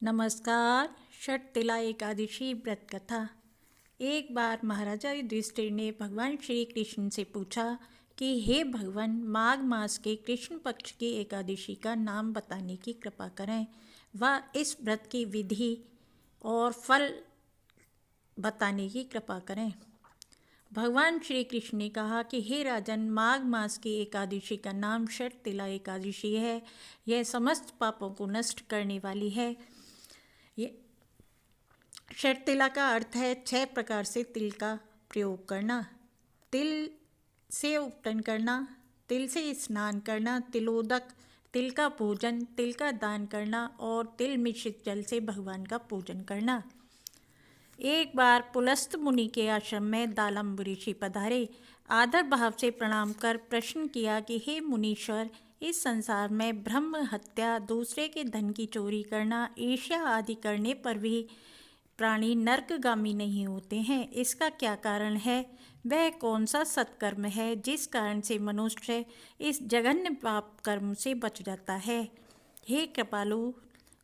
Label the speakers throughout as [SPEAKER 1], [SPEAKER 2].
[SPEAKER 1] नमस्कार। षटतिला एकादशी व्रत कथा। एक बार महाराजा युधिष्ठिर ने भगवान श्री कृष्ण से पूछा कि हे भगवान, माघ मास के कृष्ण पक्ष की एकादशी का नाम बताने की कृपा करें व इस व्रत की विधि और फल बताने की कृपा करें। भगवान श्री कृष्ण ने कहा कि हे राजन, माघ मास की एकादशी का नाम षटतिला एकादशी है। यह समस्त पापों को नष्ट करने वाली है। ये षटतिला का अर्थ है 6 प्रकार से तिल का प्रयोग करना, तिल से उपटन करना, तिल से स्नान करना, तिलोदक, तिल का भोजन, तिल का दान करना और तिल मिश्रित जल से भगवान का पूजन करना। एक बार पुलस्त मुनि के आश्रम में दालम्ब ऋषि पधारे। आदर भाव से प्रणाम कर प्रश्न किया कि हे मुनीश्वर, इस संसार में ब्रह्म हत्या, दूसरे के धन की चोरी करना, ईर्ष्या आदि करने पर भी प्राणी नरकगामी नहीं होते हैं। इसका क्या कारण है? वह कौन सा सत्कर्म है जिस कारण से मनुष्य इस जघन्य पाप कर्म से बच जाता है? हे कृपालु,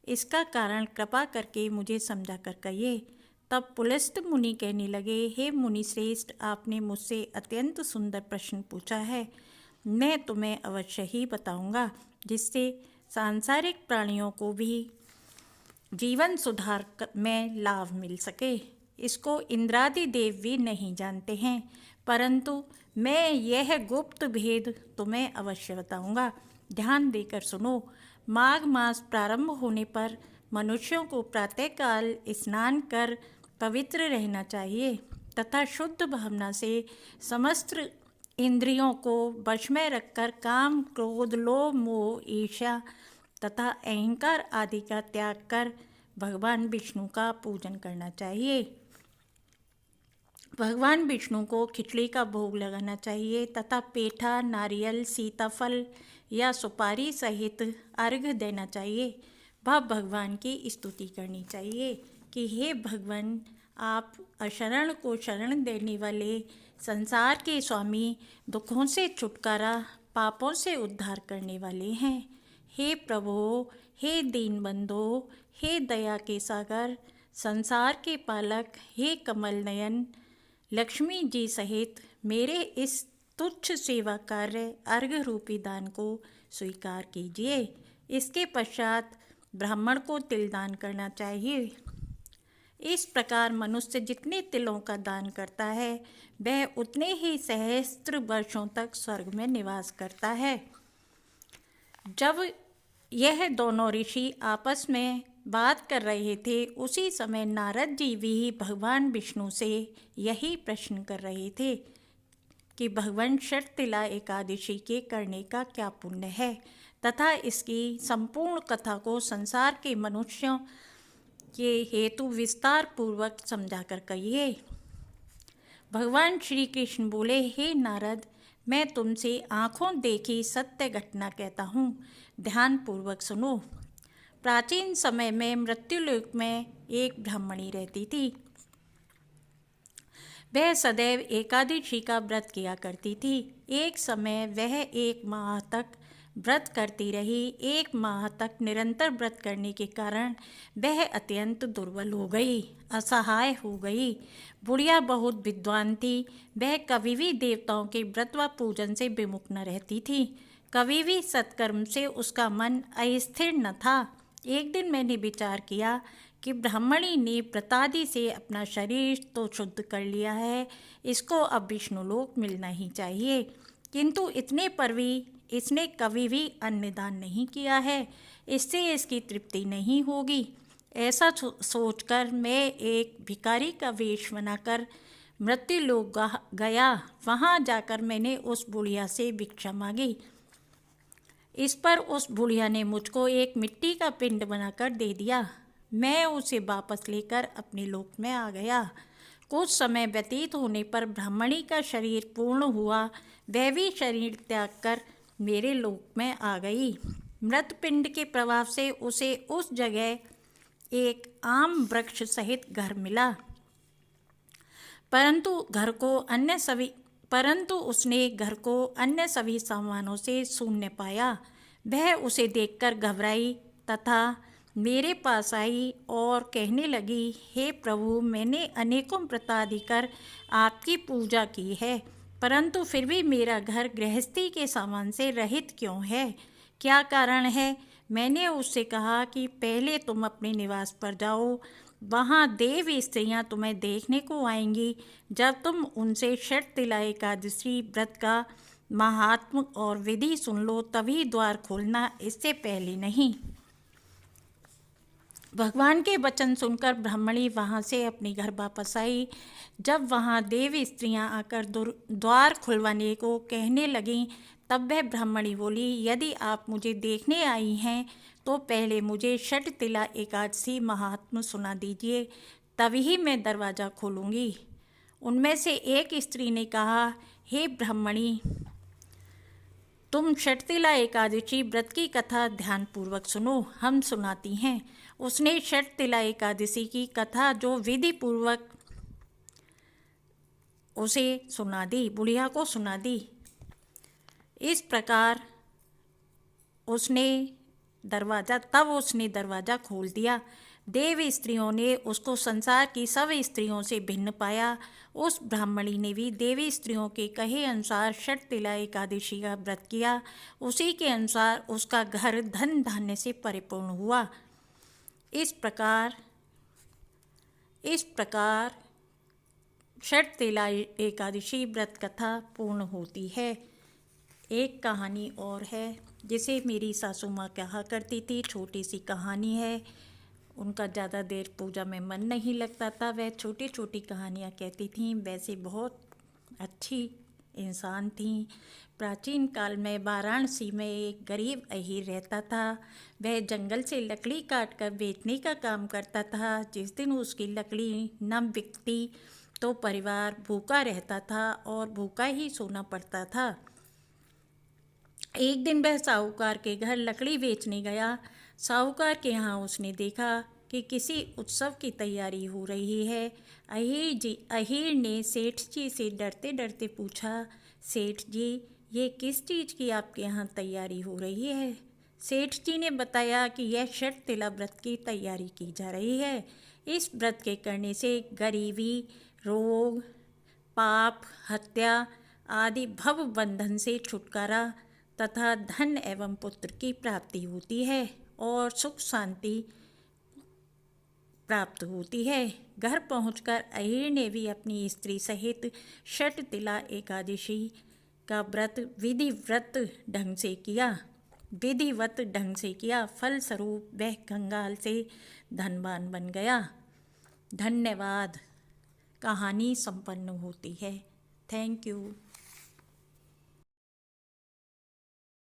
[SPEAKER 1] इसका कारण कृपा करके मुझे समझा कर कहिए। तब पुलस्त मुनि कहने लगे, हे मुनि श्रेष्ठ, आपने मुझसे अत्यंत सुंदर प्रश्न पूछा है। मैं तुम्हें अवश्य ही बताऊंगा, जिससे सांसारिक प्राणियों को भी जीवन सुधार में लाभ मिल सके। इसको इंद्रादि देव भी नहीं जानते हैं, परंतु मैं यह गुप्त भेद तुम्हें अवश्य बताऊंगा। ध्यान देकर सुनो। माघ मास प्रारंभ होने पर मनुष्यों को प्रातःकाल स्नान कर पवित्र रहना चाहिए तथा शुद्ध भावना से समस्त इंद्रियों को वश में रखकर काम, क्रोध, लोभ, मोह, ईर्ष्या तथा अहंकार आदि का त्याग कर भगवान विष्णु का पूजन करना चाहिए। भगवान विष्णु को खिचड़ी का भोग लगाना चाहिए तथा पेठा, नारियल, सीताफल या सुपारी सहित अर्घ्य देना चाहिए। वह भगवान की स्तुति करनी चाहिए कि हे भगवान, आप अशरण को शरण देने वाले, संसार के स्वामी, दुखों से छुटकारा, पापों से उद्धार करने वाले हैं। हे प्रभु, हे दीनबंधो, हे दया के सागर, संसार के पालक, हे कमल नयन, लक्ष्मी जी सहित मेरे इस तुच्छ सेवा कार्य अर्घ्य रूपी दान को स्वीकार कीजिए। इसके पश्चात ब्राह्मण को तिल दान करना चाहिए। इस प्रकार मनुष्य जितने तिलों का दान करता है, वह उतने ही सहस्त्र वर्षों तक स्वर्ग में निवास करता है। जब यह दोनों ऋषि आपस में बात कर रहे थे, उसी समय नारद जी भी भगवान विष्णु से यही प्रश्न कर रहे थे कि भगवान षटतिला एकादशी के करने का क्या पुण्य है तथा इसकी संपूर्ण कथा को संसार के मनुष्यों के हेतु विस्तार पूर्वक समझा कर कहिए। भगवान श्री कृष्ण बोले, हे नारद, मैं तुमसे आँखों देखी सत्य घटना कहता हूँ, ध्यान पूर्वक सुनो। प्राचीन समय में मृत्युलोक में एक ब्राह्मणी रहती थी। वह सदैव एकादशी का व्रत किया करती थी। एक समय वह 1 माह तक व्रत करती रही। 1 माह तक निरंतर व्रत करने के कारण वह अत्यंत दुर्बल हो गई, असहाय हो गई। बुढ़िया बहुत विद्वान थी। वह कभी भी देवताओं के व्रत व पूजन से विमुख न रहती थी। कभी भी सत्कर्म से उसका मन अस्थिर न था। एक दिन मैंने विचार किया कि ब्राह्मणी ने व्रतादि से अपना शरीर तो शुद्ध कर लिया है, इसको अब विष्णुलोक मिलना ही चाहिए। किंतु इतने पर भी इसने कभी भी अन्नदान नहीं किया है, इससे इसकी तृप्ति नहीं होगी। ऐसा सोचकर मैं एक भिखारी का वेश बनाकर मृत्युलोक गया। वहाँ जाकर मैंने उस बुढ़िया से भिक्षा मांगी। इस पर उस बुढ़िया ने मुझको एक मिट्टी का पिंड बनाकर दे दिया। मैं उसे वापस लेकर अपने लोक में आ गया। कुछ समय व्यतीत होने पर ब्राह्मणी का शरीर पूर्ण हुआ। वह भी शरीर त्याग कर मेरे लोक में आ गई। मृत पिंड के प्रभाव से उसे उस जगह एक आम वृक्ष सहित घर मिला, परंतु उसने घर को अन्य सभी सामानों से शून्य पाया। वह उसे देखकर घबराई तथा मेरे पास आई और कहने लगी, हे प्रभु, मैंने अनेकों व्रतादि कर आपकी पूजा की है, परंतु फिर भी मेरा घर गृहस्थी के सामान से रहित क्यों है? क्या कारण है? मैंने उससे कहा कि पहले तुम अपने निवास पर जाओ, वहाँ देव स्त्रियाँ तुम्हें देखने को आएंगी। जब तुम उनसे षट तिला एकादशी व्रत का महात्म और विधि सुन लो तभी द्वार खोलना, इससे पहले नहीं। भगवान के वचन सुनकर ब्राह्मणी वहाँ से अपने घर वापस आई। जब वहाँ देव स्त्रियाँ आकर द्वार खुलवाने को कहने लगीं, तब वह ब्राह्मणी बोली, यदि आप मुझे देखने आई हैं तो पहले मुझे षट तिला एकादशी महात्म सुना दीजिए, तभी मैं दरवाज़ा खोलूँगी। उनमें से एक स्त्री ने कहा, हे ब्राह्मणी, तुम षटतिला एकादशी व्रत की कथा ध्यानपूर्वक सुनो, हम सुनाती हैं। उसने षटतिला एकादशी की कथा जो विधि पूर्वक उसे सुना दी, बुढ़िया को सुना दी। इस प्रकार उसने दरवाज़ा खोल दिया। देव स्त्रियों ने उसको संसार की सब स्त्रियों से भिन्न पाया। उस ब्राह्मणी ने भी देवी स्त्रियों के कहे अनुसार षटतिला एकादशी का व्रत किया। उसी के अनुसार उसका घर धन धान्य से परिपूर्ण हुआ। इस प्रकार षटतिला एकादशी व्रत कथा पूर्ण होती है। एक कहानी और है जिसे मेरी सासू माँ कहा करती थी। छोटी सी कहानी है। उनका ज़्यादा देर पूजा में मन नहीं लगता था। वह छोटी छोटी कहानियाँ कहती थीं। वैसे बहुत अच्छी इंसान थीं। प्राचीन काल में वाराणसी में एक गरीब अहीर रहता था। वह जंगल से लकड़ी काट कर बेचने का काम करता था। जिस दिन उसकी लकड़ी न बिकती तो परिवार भूखा रहता था और भूखा ही सोना पड़ता था। एक दिन वह साहूकार के घर लकड़ी बेचने गया। साहूकार के यहाँ उसने देखा कि किसी उत्सव की तैयारी हो रही है। अहीर ने सेठ जी से डरते डरते पूछा, सेठ जी, ये किस चीज़ की आपके यहाँ तैयारी हो रही है? सेठ जी ने बताया कि यह षटतिला व्रत की तैयारी की जा रही है। इस व्रत के करने से गरीबी, रोग, पाप, हत्या आदि भव बंधन से छुटकारा तथा धन एवं पुत्र की प्राप्ति होती है और सुख शांति प्राप्त होती है। घर पहुंचकर अहीर ने भी अपनी स्त्री सहित षटतिला एकादशी का व्रत विधिवत ढंग से किया। फलस्वरूप वह कंगाल से धनवान बन गया। धन्यवाद। कहानी संपन्न होती है। Thank you.